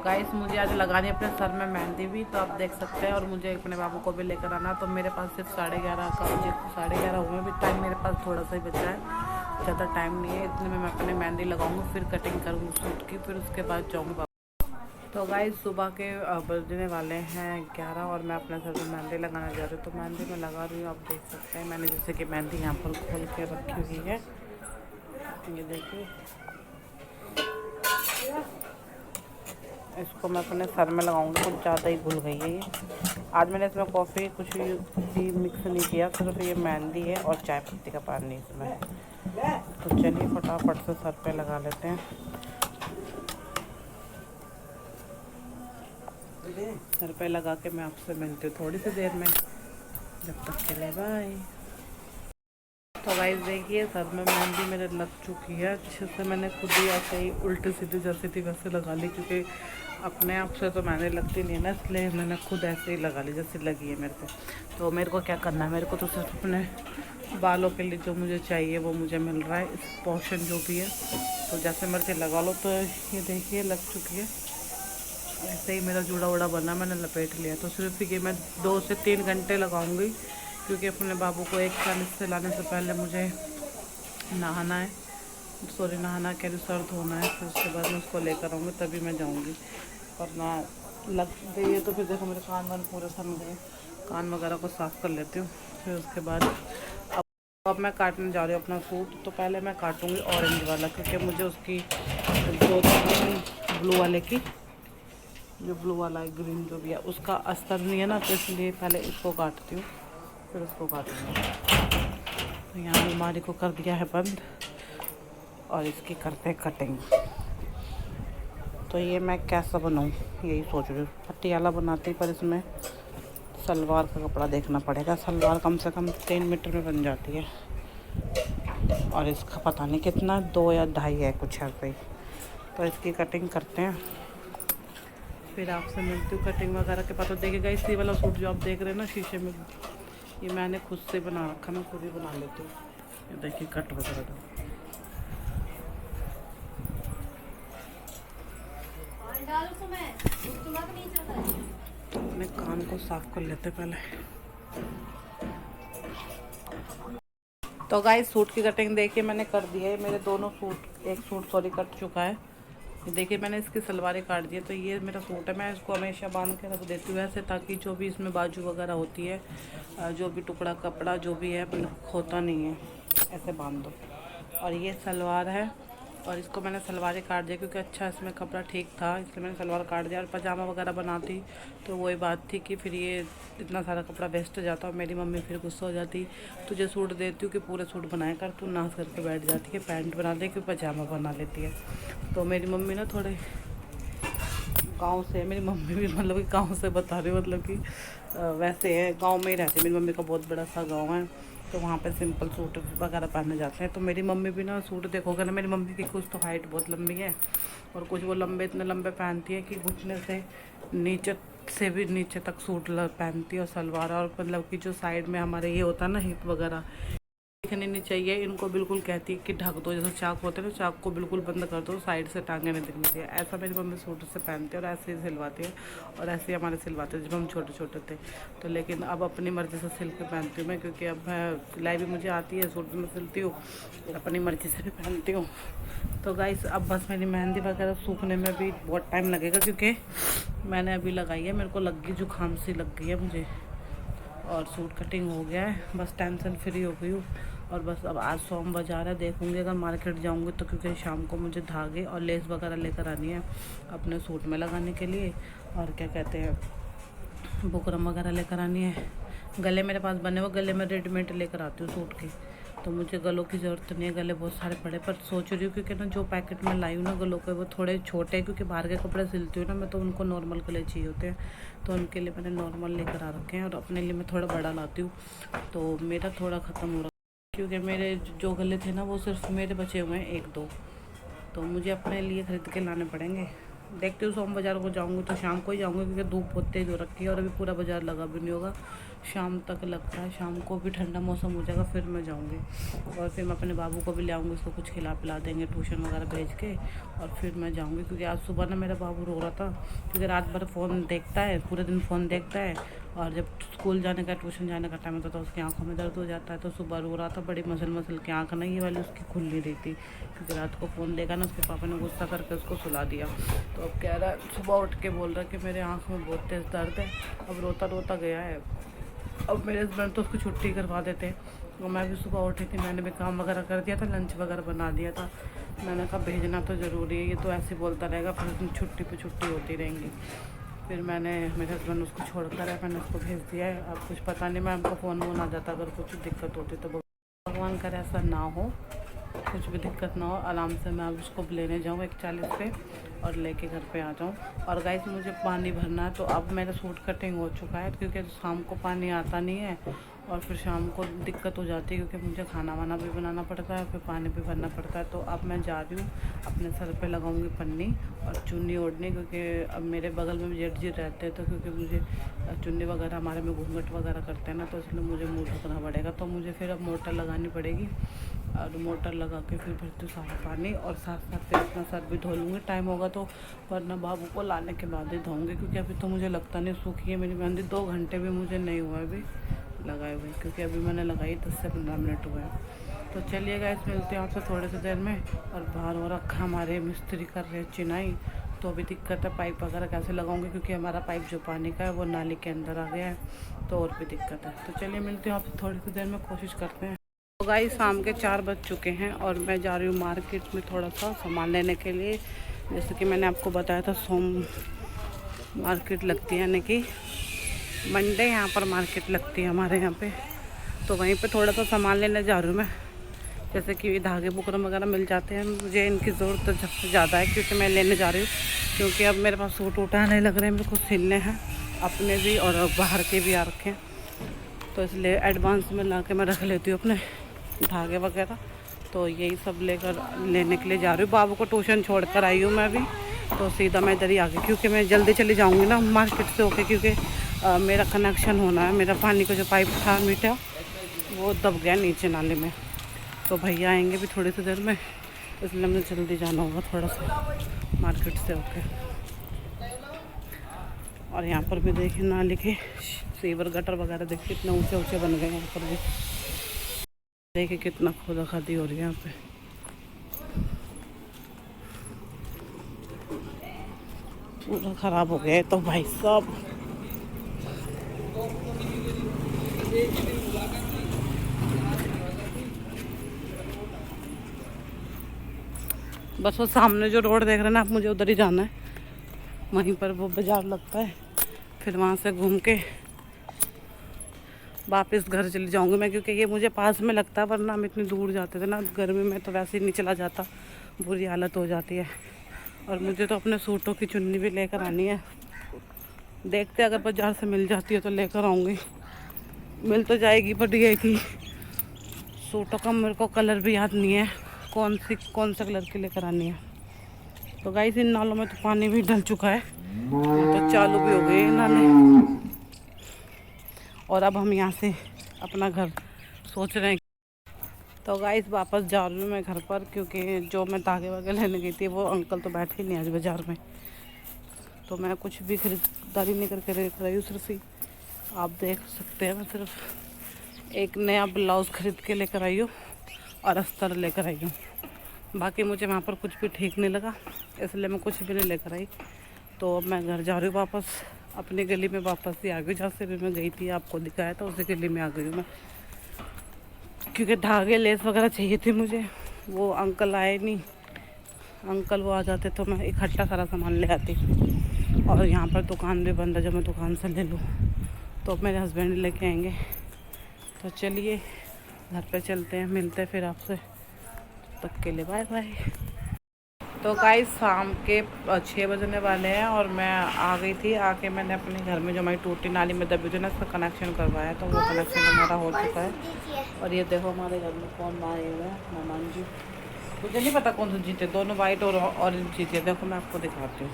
Guys मुझे आज लगानी है अपने सर में मेहंदी भी, तो आप देख सकते हैं। और मुझे अपने बाबू को भी लेकर आना, तो मेरे पास सिर्फ 11:30 का बजे 11:30 हुए भी। टाइम मेरे पास थोड़ा सा ही बचा है, ज़्यादा टाइम नहीं है। इतने में मैं अपने मेहंदी लगाऊंगी, फिर कटिंग करूँगी सूट की, फिर उसके बाद जाऊँगी। तो गाइस सुबह के बजने वाले हैं 11 और मैं अपने सर में मेहंदी लगाने जा रही हूँ। तो मेहंदी मैं लगा रही हूँ, आप देख सकते हैं। मैंने जैसे कि मेहंदी यहाँ पर खोल के रखी हुई है, ये देखिए। इसको मैं अपने सर में लगाऊंगी, कुछ ज़्यादा ही भूल गई है ये। आज मैंने इसमें कॉफ़ी कुछ भी मिक्स नहीं किया, सिर्फ ये मेहंदी है और चाय पत्ती का पानी इसमें है। तो चलिए फटाफट से सर पे लगा लेते हैं। सर पे लगा के मैं आपसे मिलती हूँ थोड़ी सी देर में, जब तक के लिए बाय। तो गाइस देखिए सर में मेहंदी मेरे लग चुकी है अच्छे से। मैंने खुद ही ऐसे ही उल्टी सीधी जैसी थी वैसे लगा ली, क्योंकि अपने आप से तो मेहंदी लगती नहीं है ना, इसलिए मैंने खुद ऐसे ही लगा ली जैसे लगी है मेरे को। तो मेरे को क्या करना है, मेरे को तो सिर्फ अपने बालों के लिए जो मुझे चाहिए वो मुझे मिल रहा है, इस पोर्शन जो भी है। तो जैसे मर्जी लगा लो। तो ये देखिए लग चुकी है। ऐसे ही मेरा जूड़ा वूड़ा बना, मैंने लपेट लिया। तो सिर्फ ये मैं 2 से 3 घंटे लगाऊंगी, क्योंकि अपने बाबू को 41 से लाने से पहले मुझे नहाना है। सॉरी नहाना कह रही, सर धोना है। फिर उसके बाद मैं उसको लेकर आऊँगी, तभी मैं जाऊँगी। वरना लग गई है तो फिर देखो मेरे कान वान पूरे सर में, कान वगैरह को साफ़ कर लेती हूँ। फिर उसके बाद अब मैं काटने जा रही हूँ अपना सूट। तो पहले मैं काटूँगी ऑरेंज वाला, क्योंकि मुझे उसकी जो ब्लू वाले की जो ब्लू वाला है, ग्रीन जो भी है, उसका अस्तर नहीं है ना, तो इसलिए पहले इसको काटती हूँ, फिर उसको काटूँगी। तो यहाँ अलमारी को कर दिया है बंद और इसकी करते हैं कटिंग। तो ये मैं कैसा बनाऊँ यही सोच रही हूँ। पटियाला बनाती, पर इसमें सलवार का कपड़ा देखना पड़ेगा। सलवार कम से कम 3 मीटर में बन जाती है, और इसका पता नहीं कितना 2 या 2.5 है कुछ ऐसे ही। तो इसकी कटिंग करते हैं, फिर आपसे मिलती हूँ कटिंग वगैरह के बाद। तो देखिएगा इसी वाला सूट जो आप देख रहे हैं ना शीशे में, ये मैंने खुद से बना रखा, मैं खुद ही बना लेती हूँ। ये देखिए कट वगैरह दो। अपने कान को साफ कर लेते पहले। तो गाइस सूट की कटिंग देखिए मैंने कर दी है। मेरे दोनों सूट, एक सूट सॉरी कट चुका है। देखिए मैंने इसकी सलवारें काट दी है। तो ये मेरा सूट है, मैं इसको हमेशा बांध के रख देती हूँ ऐसे, ताकि जो भी इसमें बाजू वगैरह होती है, जो भी टुकड़ा कपड़ा जो भी है होता नहीं है, ऐसे बांध दो। और ये सलवार है, और इसको मैंने सलवारें काट दिया क्योंकि अच्छा इसमें कपड़ा ठीक था, इसलिए मैंने सलवार काट दिया। और पजामा वगैरह बनाती तो वही बात थी कि फिर ये इतना सारा कपड़ा वेस्ट जाता, और मेरी मम्मी फिर गुस्सा हो जाती, तुझे सूट देती हूँ कि पूरे सूट बनाया कर, तू नाश करके बैठ जाती है, पैंट बना दे कि पजामा बना लेती है। तो मेरी मम्मी ना थोड़े गांव से, मेरी मम्मी भी मतलब कि गांव से बता रही, मतलब कि वैसे है, गांव में ही रहती है। मेरी मम्मी का बहुत बड़ा सा गांव है, तो वहाँ पे सिंपल सूट वगैरह पहने जाते हैं। तो मेरी मम्मी भी ना सूट देखोगे ना, मेरी मम्मी की कुछ तो हाइट बहुत लंबी है, और कुछ वो लंबे इतने लंबे पहनती है कि घुटने से नीचे से भी नीचे तक सूट पहनती है, और सलवार। और मतलब कि जो साइड में हमारे ये होता है ना हिप वगैरह, दिखनी नहीं चाहिए इनको, बिल्कुल कहती है कि ढक दो, जैसे चाक होते हैं ना, चाक को बिल्कुल बंद कर दो, साइड से टांगे नहीं दिखनी चाहिए। ऐसा मेरी मम्मी सूट से पहनती है और ऐसे ही सिलवाती है, और ऐसे ही हमारे सिलवाते हैं जब हम छोटे छोटे थे। तो लेकिन अब अपनी मर्ज़ी से सिल के पहनती हूँ मैं, क्योंकि अब मैं सिलाई भी मुझे आती है, सूट भी मैं सिलती हूँ, अपनी मर्ज़ी से भी पहनती हूँ। तो गाइस अब बस मेरी मेहंदी वगैरह सूखने में भी बहुत टाइम लगेगा, क्योंकि मैंने अभी लगाई है, मेरे को लग गई जुकाम सी लग गई है मुझे। और सूट कटिंग हो गया है, बस टेंशन फ्री हो गई हूँ। और बस अब आज सोम बाज़ार है, देखूँगी अगर मार्केट जाऊँगी तो, क्योंकि शाम को मुझे धागे और लेस वगैरह लेकर आनी है अपने सूट में लगाने के लिए। और क्या कहते हैं बुकरम वगैरह लेकर आनी है। गले मेरे पास बने हुए, गले में रेडीमेड लेकर आती हूँ सूट के, तो मुझे गलों की ज़रूरत नहीं है। गले बहुत सारे पड़े, पर सोच रही हूँ क्योंकि ना जो पैकेट में लाई हूँ ना गलों के, वो थोड़े छोटे हैं, क्योंकि बाहर के कपड़े सिलती हूँ ना मैं, तो उनको नॉर्मल गले चाहिए होते हैं, तो उनके लिए मैंने नॉर्मल लेकर आ रखे हैं, और अपने लिए मैं थोड़ा बड़ा लाती हूँ। तो मेरा थोड़ा ख़त्म हो रहा, क्योंकि मेरे जो गले थे ना वो सिर्फ मेरे बचे हुए हैं 1-2, तो मुझे अपने लिए ख़रीद के लाने पड़ेंगे। देखती हूँ सोम बाज़ार को जाऊँगी तो शाम को ही जाऊँगी, क्योंकि धूप बहुत तेज़ हो रखी है, और अभी पूरा बाज़ार लगा भी नहीं होगा, शाम तक लगता है, शाम को भी ठंडा मौसम हो जाएगा फिर मैं जाऊँगी। और फिर मैं अपने बाबू को भी ले आऊँगी, उसको कुछ खिला पिला देंगे ट्यूशन वगैरह भेज के, और फिर मैं जाऊँगी। क्योंकि आज सुबह ना मेरा बाबू रो रहा था, क्योंकि रात भर फ़ोन देखता है, पूरे दिन फ़ोन देखता है, और जब स्कूल जाने का ट्यूशन जाने का टाइम होता है तो उसकी आंखों में दर्द हो जाता है। तो सुबह रो रहा था, बड़ी मसल मसल की आँख नहीं, ये वाली उसकी खुल नहीं रही थी, क्योंकि रात को फ़ोन देखा ना, उसके पापा ने गुस्सा करके उसको सुला दिया। तो अब कह रहा है, सुबह उठ के बोल रहा है कि मेरे आँख में बहुत तेज़ दर्द है। अब रोता रोता गया है। अब मेरे हस्बैंड तो उसको छुट्टी करवा देते, और मैं भी सुबह उठी थी, मैंने भी काम वगैरह कर दिया था, लंच वगैरह बना दिया था। मैंने कहा भेजना तो ज़रूरी है, ये तो ऐसे बोलता रहेगा, फिर छुट्टी पे छुट्टी होती रहेंगी। फिर मैंने, मेरे हस्बैंड उसको छोड़ कर है, मैंने उसको भेज दिया है। अब कुछ पता नहीं, मैं हमको फ़ोन वोन आ जाता, अगर कुछ दिक्कत होती तो भगवान करे ऐसा ना हो, कुछ भी दिक्कत ना हो, आराम से मैं अब उसको लेने जाऊँ 1:40 पे और लेके घर पे आ जाऊँ। और गाइस मुझे पानी भरना है, तो अब मेरा सूट कटिंग हो चुका है, क्योंकि शाम को पानी आता नहीं है, और फिर शाम को दिक्कत हो जाती है, क्योंकि मुझे खाना वाना भी बनाना पड़ता है, फिर पानी भी भरना पड़ता है। तो अब मैं जा रही हूँ, अपने सर पे लगाऊंगी पन्नी और चुन्नी ओढ़नी, क्योंकि अब मेरे बगल में जेठ जी रहते हैं, तो क्योंकि मुझे चुन्नी वगैरह हमारे में घूंघट वगैरह करते हैं ना, तो इसलिए मुझे मुँह ढकना पड़ेगा। तो मुझे फिर अब मोटर लगानी पड़ेगी, और मोटर लगा के फिर भरती हूँ सारा पानी, और साथ साथ फिर अपना सर भी धो लूँगी टाइम होगा तो, वरना बाबू को लाने के बाद ही धोऊँगी, क्योंकि अभी तो मुझे लगता नहीं सूखी है मेरी मेहंदी। 2 घंटे भी मुझे नहीं हुआ अभी लगाए हुए, क्योंकि अभी मैंने लगाई 10 से 15 मिनट हुए हैं। तो चलिए गाइस, मिलते हैं आपसे थोड़ी सी देर में। और बाहर हो रखा हमारे मिस्त्री कर रहे हैं चिनाई, तो अभी दिक्कत है, पाइप वगैरह कैसे लगाऊंगी, क्योंकि हमारा पाइप जो पानी का है वो नाली के अंदर आ गया है, तो और भी दिक्कत है। तो चलिए मिलते हैं आपसे थोड़ी सी देर में, कोशिश करते हैं। तो गाइस शाम के 4 बज चुके हैं, और मैं जा रही हूँ मार्केट में थोड़ा सा सामान लेने के लिए। जैसे कि मैंने आपको बताया था, सोम मार्केट लगती है, यानी कि मंडे यहाँ पर मार्केट लगती है हमारे यहाँ पे। तो वहीं पे थोड़ा सा सामान लेने जा रही हूँ मैं, जैसे कि धागे बुकरम वगैरह मिल जाते हैं। मुझे इनकी ज़रूरत ज़्यादा है, क्योंकि मैं लेने जा रही हूँ, क्योंकि अब मेरे पास सूट वूट आने लग रहे हैं, मेरे को सिलने हैं अपने भी और बाहर के भी आ रखे हैं, तो इसलिए एडवांस में ला के मैं रख लेती हूँ अपने धागे वगैरह। तो यही सब लेकर लेने के लिए जा रही हूँ। बाबू को ट्यूशन छोड़ कर आई हूँ मैं भी, तो सीधा मैं इधर ही आ गई, क्योंकि मैं जल्दी चली जाऊँगी ना मार्केट से होके, क्योंकि मेरा कनेक्शन होना है, मेरा पानी का जो पाइप था मीठा वो दब गया नीचे नाले में। तो भैया आएंगे भी थोड़ी सी देर में, इसलिए मुझे जल्दी जाना होगा थोड़ा सा मार्केट से होके। और यहाँ पर भी देखिए नाले के सीवर गटर वगैरह देखिए कितने ऊंचे ऊंचे बन गए। यहाँ पर भी देखिए कितना खोदा खादी हो रही है यहाँ पे। पूरा ख़राब हो गया है तो भाई साहब। बस वो सामने जो रोड देख रहे हैं ना आप, मुझे उधर ही जाना है, वहीं पर वो बाज़ार लगता है, फिर वहाँ से घूम के वापस घर चली जाऊँगी मैं, क्योंकि ये मुझे पास में लगता है, वरना हम इतनी दूर जाते थे ना, गर्मी में तो वैसे ही नहीं चला जाता, बुरी हालत हो जाती है। और मुझे तो अपने सूटों की चुन्नी भी लेकर आनी है, देखते अगर बाज़ार से मिल जाती है तो लेकर आऊँगी। मिल तो जाएगी, बट ये कि सूटों का मेरे को कलर भी याद नहीं है, कौन सा कलर की लेकर आनी है। तो गाइस इन नालों में तो पानी भी डल चुका है, तो चालू भी हो गए नाले। और अब हम यहाँ से अपना घर सोच रहे हैं। तो गाइस वापस जा रही हूँ मैं घर पर, क्योंकि जो मैं धागे वागे लेने गई थी वो अंकल तो बैठे ही नहीं आज बाज़ार में, तो मैं कुछ भी खरीदारी नहीं करके रख रही हूँ। सिर्फ ही आप देख सकते हैं, मैं सिर्फ एक नया ब्लाउज़ खरीद के लेकर आई हूँ और अस्तर लेकर आई हूँ। बाकी मुझे वहाँ पर कुछ भी ठीक नहीं लगा, इसलिए मैं कुछ भी नहीं लेकर आई। तो अब मैं घर जा रही हूँ वापस, अपनी गली में वापस ही आ गई, जहाँ से भी मैं गई थी आपको दिखाया था, उसी गली में आ गई हूँ मैं। क्योंकि धागे लेस वगैरह चाहिए थी मुझे, वो अंकल आए नहीं, अंकल वो आ जाते तो मैं इकट्ठा सारा सामान ले आती। और यहाँ पर दुकान भी बंद है, जब मैं दुकान से ले लूँ तो मेरे हस्बैंड लेके आएंगे। तो चलिए घर पे चलते हैं, मिलते हैं फिर आपसे, तब के लिए बाय बाय। तो गाइस शाम के 6 बजने वाले हैं, और मैं आ गई थी। आके मैंने अपने घर में जो हमारी टूटी नाली में दबी थी ना, उसका कनेक्शन करवाया, तो वो कनेक्शन हमारा हो चुका है। और ये देखो हमारे घर में कौन आए हुए हैं, मेहमान जी। मुझे नहीं पता कौन से जीते, दोनों वाइट और ऑरेंज जीते। देखो मैं आपको दिखाती हूँ,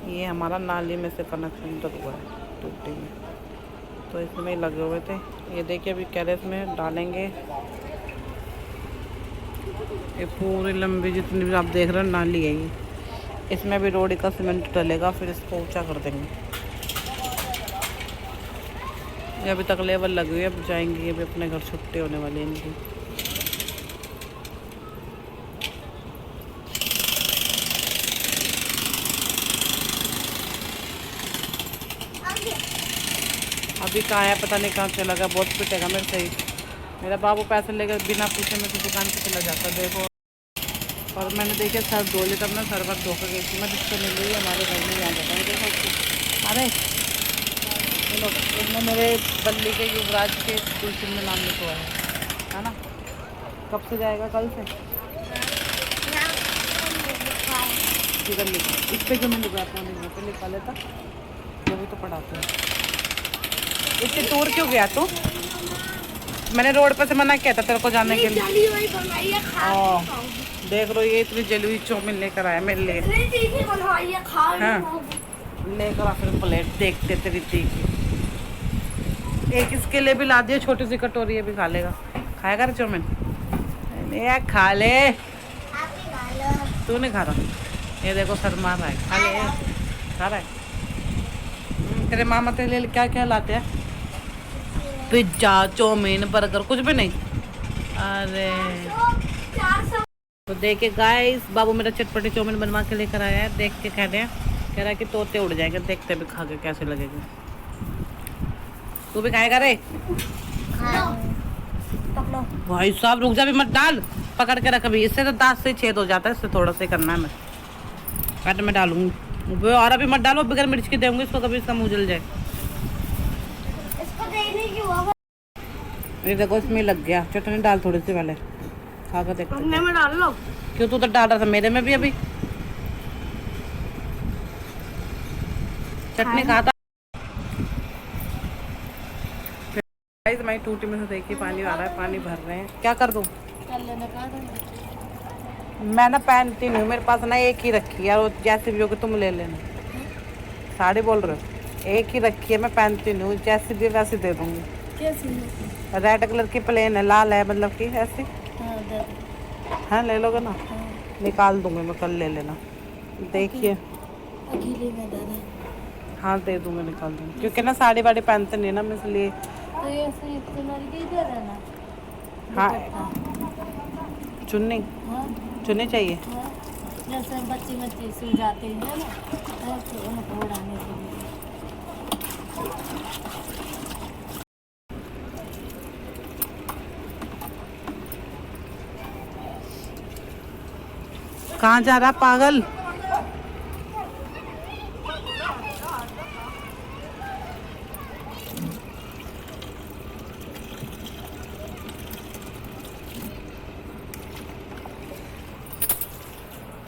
ये हमारा नाली में से कनेक्शन उतर हुआ है। टूटी में, तो इसमें ही लगे हुए थे। ये देखिए अभी कैरेट में डालेंगे। ये पूरी लंबी जितनी भी आप देख रहे हो नाली है ये, इसमें भी रोड का सीमेंट डलेगा, फिर इसको ऊंचा कर देंगे। ये अभी तक लेवल लगी हुई है, अब जाएंगे ये भी अपने घर, छुट्टी होने वाली है इनकी। अभी कहाँ है पता नहीं, कहाँ चला गया, बहुत पिटेगा मेरे से ही। मेरा बाबू पैसे लेकर बिना पूछे मेरे से दुकान पे चला जाता देखो। और मैंने देखे सर धो लिया, तब मैं सरबत धो कर गई थी मैं, जिसको मिल रही है हमारे घर में आ जाता है देखो। अरे चलो, इसमें मेरे बल्ली के युवराज के ट्यूशन में नाम लिखवा है ना। कब से जाएगा? कल से। किधर लिखा? इस पर क्यों नहीं लिखा? अपना पे लिखा लेता, वो भी तो पढ़ाते हैं। इतने दूर क्यों गया तू? मैंने रोड पर से मना किया था तेरे को जाने के लिए। देख लो ये इतनी जली हुई चौमिन लेकर आया मेरे लिए। हाँ लेकर आ फिर प्लेट, देखते तेरी तीखी। एक इसके लिए भी ला दिया, छोटी सी कटोरी है, भी खा लेगा। खाएगा रे चौमिन? नहीं खा ले, तू नहीं खा रहा। ये देखो सर मार रहा है, खा ले, खा रहा है। तेरे मामा तेरे लिए क्या क्या लाते हैं? पिज्जा, चौमिन, बर्गर, कुछ भी नहीं। अरे तो देखिए गाइस, बाबू मेरा चटपटी चौमिन बनवा के लेकर आया है। देख के कह रहे हैं, कह रहा है कि तोते उड़ जाएंगे। देखते भी खा के कैसे लगेगा। तू भी खाएगा रे? भाई साहब रुक जा, भी मत डाल, पकड़ के रख। अभी इससे तो दांत से छेद हो जाता है, इससे थोड़ा सा करना है। मैं कट में डालूंगी और अभी मत डालो, बगैर मिर्च के दूंगी इसको, कभी इसका मुंह जल जाए। ये देखो इसमें लग गया। चटनी डाल थोड़ी सी पहले, खा कर देखो। में डाल लो। क्यों? तू तो डाल रहा था मेरे में भी अभी। चटनी खाता। मैं टूटी में से देखिए पानी आ रहा है, पानी भर रहे हैं। क्या कर दूं? मैं ना पहनती नहीं हूँ, मेरे पास ना एक ही रखी है, और जैसे भी होगी तुम ले लेना। साड़ी बोल रहे हो? एक ही रखी है, मैं पहनती नहीं हूँ, जैसे भी वैसे दे दूंगी। रेड कलर की प्लेन है, लाल है मतलब कि ऐसी। हाँ ले लोगे ना? निकाल दूंगी मैं, कल ले लेना। देखिए हाँ दे दूंगी, निकाल दूंगी, क्योंकि ना साड़ी वाड़ी पहनते नहीं ना मैं, इसलिए। तो ये हाँ चुन्नी, चुन्नी चाहिए। जैसे बच्चे बच्चे सो जाते हैं ना, तो उनको उड़ाने के लिए। कहाँ जा रहा पागल?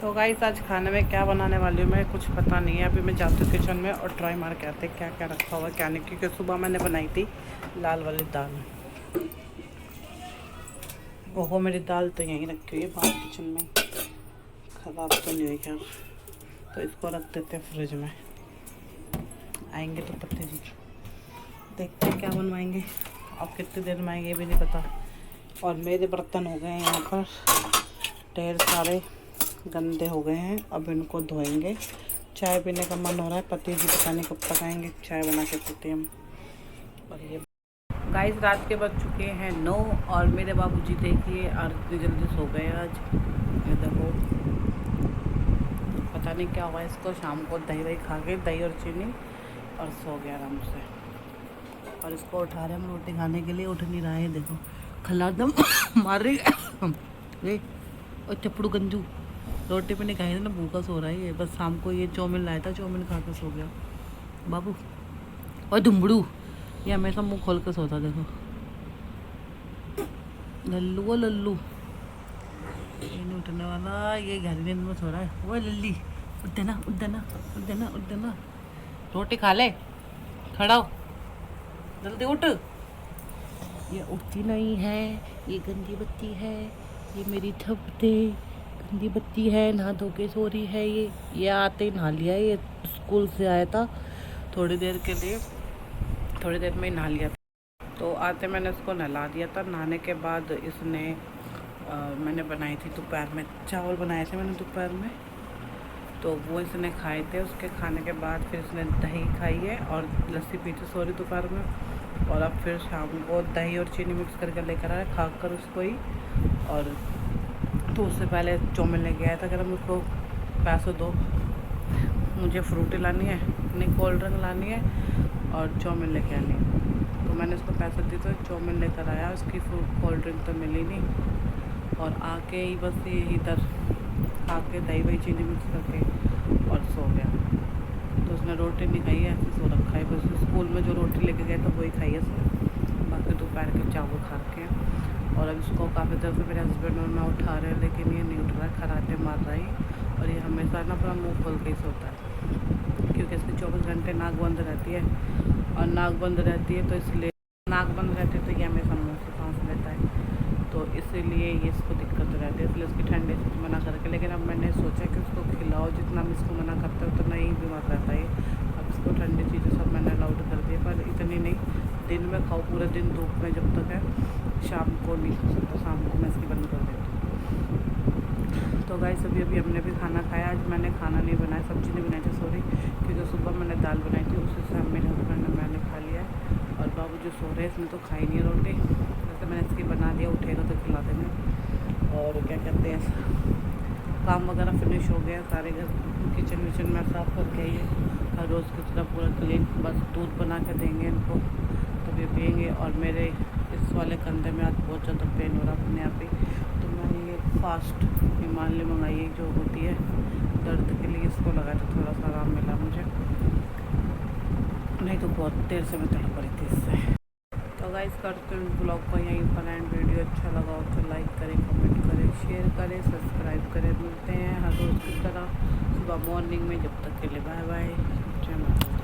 तो गाइस आज खाने में क्या बनाने वाली हूँ मैं, कुछ पता नहीं है। अभी मैं जाती हूँ किचन में और ट्राई मार के आते क्या क्या रखा हुआ क्या नहीं, क्योंकि सुबह मैंने बनाई थी लाल वाली दाल। ओहो मेरी दाल तो यहीं रखी हुई है बाहर किचन में, ख़राब तो नहीं हुई खैर। तो इसको रख देते हैं फ्रिज में, आएंगे तो पत्ते जी देखते हैं क्या बनवाएंगे। अब कितनी देर में आएंगे ये भी नहीं पता। और मेरे बर्तन हो गए हैं यहाँ पर ढेर सारे, गंदे हो गए हैं, अब इनको धोएंगे। चाय पीने का मन हो रहा है, पति जी पता नहीं कब तक आएंगे, चाय बना के पीते हम। और ये गाइस रात के बज चुके हैं 9 और मेरे बाबूजी देखिए और इतनी जल्दी सो गए आज। ये देखो पता नहीं क्या हुआ इसको, शाम को दही वही खा के, दही और चीनी, और सो गया आराम से। और इसको उठा रहे हम रोटी खाने के लिए, उठ नहीं रहा है। देखो खल्ला दम मार रही है। और चपड़ू गंजू रोटी पे नहीं खाई ना, भूखा सो रहा है ये। बस शाम को ये चौमिन लाया था, चौमिन खा के सो गया बाबू। और धुम्बड़ू ये हमेशा मुंह खोल के सोता, देखो लल्लू, वो लल्लू ये नहीं उठने वाला, ये गहरी नींद में सो रहा है। वो लल्ली उठ देना, उठ देना, उठ देना, उठ देना, रोटी खा ले, खड़ा हो जल्दी उठ। ये उठती नहीं है, ये गंदी बत्ती है, ये मेरी थपते गंदी बत्ती है, नहा धो के सो रही है। ये आते ही नहा लिया, ये स्कूल से आया था थोड़ी देर के लिए, थोड़ी देर में ही नहा लिया था। तो आते मैंने उसको नहला दिया था। नहाने के बाद इसने मैंने बनाई थी दोपहर में, चावल बनाए थे मैंने दोपहर में, तो वो इसने खाए थे। उसके खाने के बाद फिर इसने दही खाई है और लस्सी पी थी सॉरी दोपहर में। और अब फिर शाम को दही और चीनी मिक्स करके लेकर आया, खा कर उसको ही। और तो उससे पहले चाउमीन लेके आया था, अगर मुझको पैसे दो, मुझे फ्रूटी लानी है, नहीं कोल्ड ड्रिंक लानी है और चाउमीन लेके आनी है। तो मैंने उसको पैसे दिए तो चाउमीन लेकर आया, उसकी कोल्ड ड्रिंक तो मिली नहीं। और आके ही बस ये इधर आके दही वही चीनी मिक्स करके और सो गया। तो उसने रोटी नहीं खाई है, ऐसे सो रखा है। बस स्कूल में जो रोटी लेके गया था वही खाई है उसने, बाकी दोपहर के चावल खा के। और अब इसको काफ़ी देर से मेरे हस्बैंड और मैं उठा रहे हैं, लेकिन ये नहीं उठ रहा है, खराटे मार रहा है। और ये हमेशा ना अपना मुँह खोल के ही सोता है, क्योंकि इसकी 24 घंटे नाक बंद रहती है। और नाक बंद रहती है तो इसलिए नाक बंद रहती है तो ये हमेशा मुँह से सांस लेता है, तो इसीलिए ये इसको दिक्कत रहती है। इसलिए उसकी ठंडे से मना करके, लेकिन अब मैंने सोचा कि उसको खिलाओ, जितना हम इसको मना करते हैं उतना ही बीमार रहता है। अब इसको ठंडी चीज़ें सब मैंने अलाउड कर दी, पर इतनी नहीं, दिन में खाओ पूरे दिन धूप में जब तक है, शाम को नहीं खा सकता, शाम को मैं इसकी बंद कर देती हूँ। तो गाइस अभी हमने भी खाना खाया। आज मैंने खाना नहीं बनाया, सब्ज़ी नहीं बनाई थी सॉरी, क्योंकि सुबह मैंने दाल बनाई थी, उसी से मेरे हस्बैंड ने मैंने खा लिया। और बाबू जो सो रहे हैं इसने तो खाई नहीं रोटी, वैसे मैंने इसकी बना दिया, उठेगा तो खिला देंगे। और क्या कहते हैं, काम वगैरह फिनिश हो गया, सारे घर किचन विचन में साफ़ करके आई है, हर रोज़ की तरह पूरा क्लीन। बस दूध बना के देंगे इनको तभी पियेंगे। और मेरे इस वाले कंधे में आज बहुत ज़्यादा पेन हो रहा अपने आप ही, तो मैंने ये फास्ट हिमालय मंगाई जो होती है दर्द के लिए, इसको लगाया तो थोड़ा सा आराम मिला मुझे, नहीं तो बहुत देर से मैं तड़प रही थी इससे। तो गाइस करते हैं ब्लॉग को यहीं पर एंड। वीडियो अच्छा लगा हो तो लाइक करें, कमेंट करें, शेयर करें, सब्सक्राइब करें। मिलते हैं हर रोज़ की तरह सुबह मॉर्निंग में, जब तक के लिए बाय बाय, जय माता।